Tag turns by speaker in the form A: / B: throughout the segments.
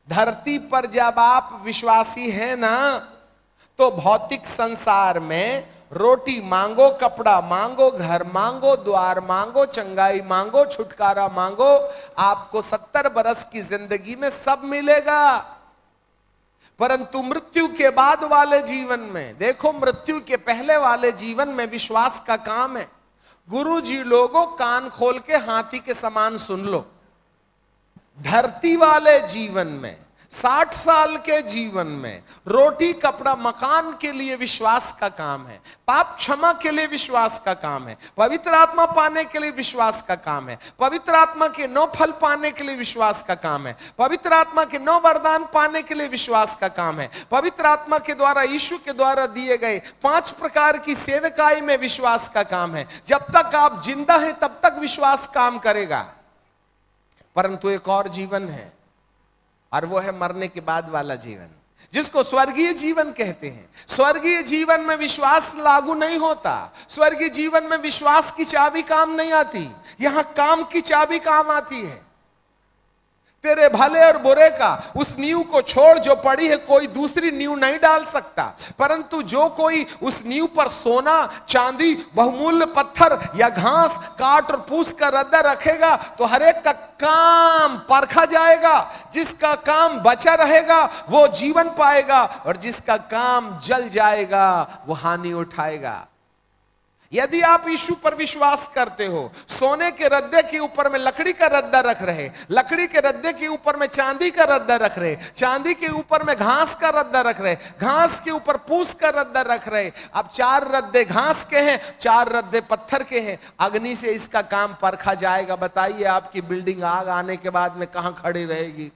A: धरती पर जब आप विश्वासी हैं ना, तो भौतिक संसार में रोटी मांगो, कपड़ा मांगो, घर मांगो, द्वार मांगो, चंगाई मांगो, छुटकारा मांगो, आपको 70 बरस की जिंदगी में सब मिलेगा। परंतु मृत्यु के बाद वाले जीवन में देखो, मृत्यु के पहले वाले जीवन में विश्वास का काम है। गुरु जी लोगों, कान खोल के हाथी के समान सुन लो। धरती वाले जीवन में, 60 साल के जीवन में रोटी, कपड़ा, मकान के लिए विश्वास का काम है। पाप क्षमा के लिए विश्वास का काम है। पवित्र आत्मा पाने के लिए विश्वास का काम है। पवित्र आत्मा के 9 फल पाने के लिए विश्वास का काम है। पवित्र आत्मा के 9 वरदान पाने के लिए विश्वास का काम है। पवित्र आत्मा के द्वारा, यीशु के द्वारा दिए गए 5 प्रकार की सेवकाई में विश्वास का काम है। जब तक आप जिंदा हैं तब तक विश्वास काम करेगा। परंतु एक और जीवन है, और वो है मरने के बाद वाला जीवन, जिसको स्वर्गीय जीवन कहते हैं। स्वर्गीय जीवन में विश्वास लागू नहीं होता। स्वर्गीय जीवन में विश्वास की चाबी काम नहीं आती, यहां काम की चाबी काम आती है। तेरे भले और बुरे का उस नींव को छोड़ जो पड़ी है, कोई दूसरी नींव नहीं डाल सकता। परंतु जो कोई उस नींव पर सोना, चांदी, बहुमूल्य पत्थर या घास काट और पूछ कर रद्दा रखेगा, तो हर एक का काम परखा जाएगा। जिसका काम बचा रहेगा वो जीवन पाएगा, और जिसका काम जल जाएगा वो हानि उठाएगा। यदि आप यीशु पर विश्वास करते हो, सोने के रद्दे के ऊपर में लकड़ी का रद्दा रख रहे, लकड़ी के रद्दे के ऊपर में चांदी का रद्दा रख रहे, चांदी के ऊपर में घास का रद्दा रख रहे, घास के ऊपर पूस का रद्दा रख रहे। अब 4 रद्दे घास के हैं, 4 रद्दे पत्थर के हैं। अग्नि से इसका काम परखा जाएगा। बताइए, आपकी बिल्डिंग आग आने के बाद में कहां खड़ी रहेगी?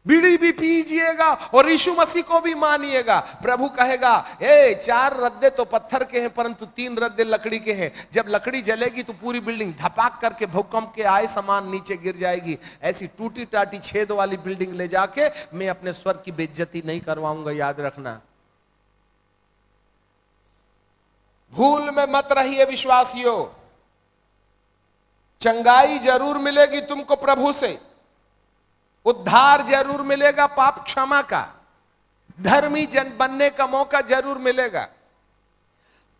A: बीड़ी भी पीजिएगा और यीशु मसीह को भी मानिएगा। प्रभु कहेगा, 4 रद्दे तो पत्थर के हैं, परंतु 3 रद्दे लकड़ी के हैं। जब लकड़ी जलेगी तो पूरी बिल्डिंग धपाक करके भूकंप के आए समान नीचे गिर जाएगी। ऐसी टूटी टाटी छेद वाली बिल्डिंग ले जाके मैं अपने स्वर्ग की बेइज्जती नहीं करवाऊंगा, याद रखना। भूल में मत रहिए विश्वासियों। चंगाई जरूर मिलेगी तुमको प्रभु से, उद्धार जरूर मिलेगा, पाप क्षमा का, धर्मी जन बनने का मौका जरूर मिलेगा।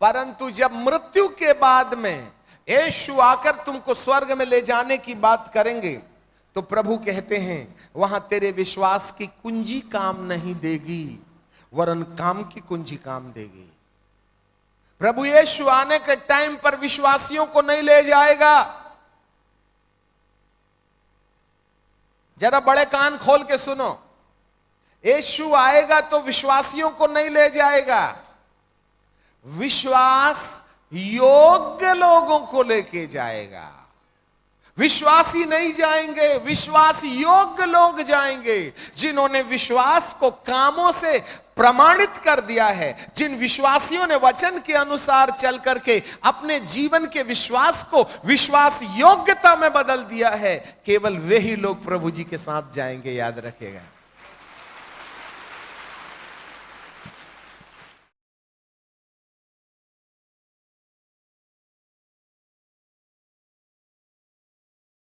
A: परंतु जब मृत्यु के बाद में यीशु आकर तुमको स्वर्ग में ले जाने की बात करेंगे, तो प्रभु कहते हैं वहां तेरे विश्वास की कुंजी काम नहीं देगी, वरन काम की कुंजी काम देगी। प्रभु यीशु आने के टाइम पर विश्वासियों को नहीं ले जाएगा। जरा बड़े कान खोल के सुनो, यीशु आएगा तो विश्वासियों को नहीं ले जाएगा, विश्वास योग्य लोगों को लेके जाएगा। विश्वासी नहीं जाएंगे, विश्वास योग्य लोग जाएंगे, जिन्होंने विश्वास को कामों से प्रमाणित कर दिया है, जिन विश्वासियों ने वचन के अनुसार चल करके अपने जीवन के विश्वास को विश्वास योग्यता में बदल दिया है। केवल वे ही लोग प्रभु जी के साथ जाएंगे, याद रखिएगा।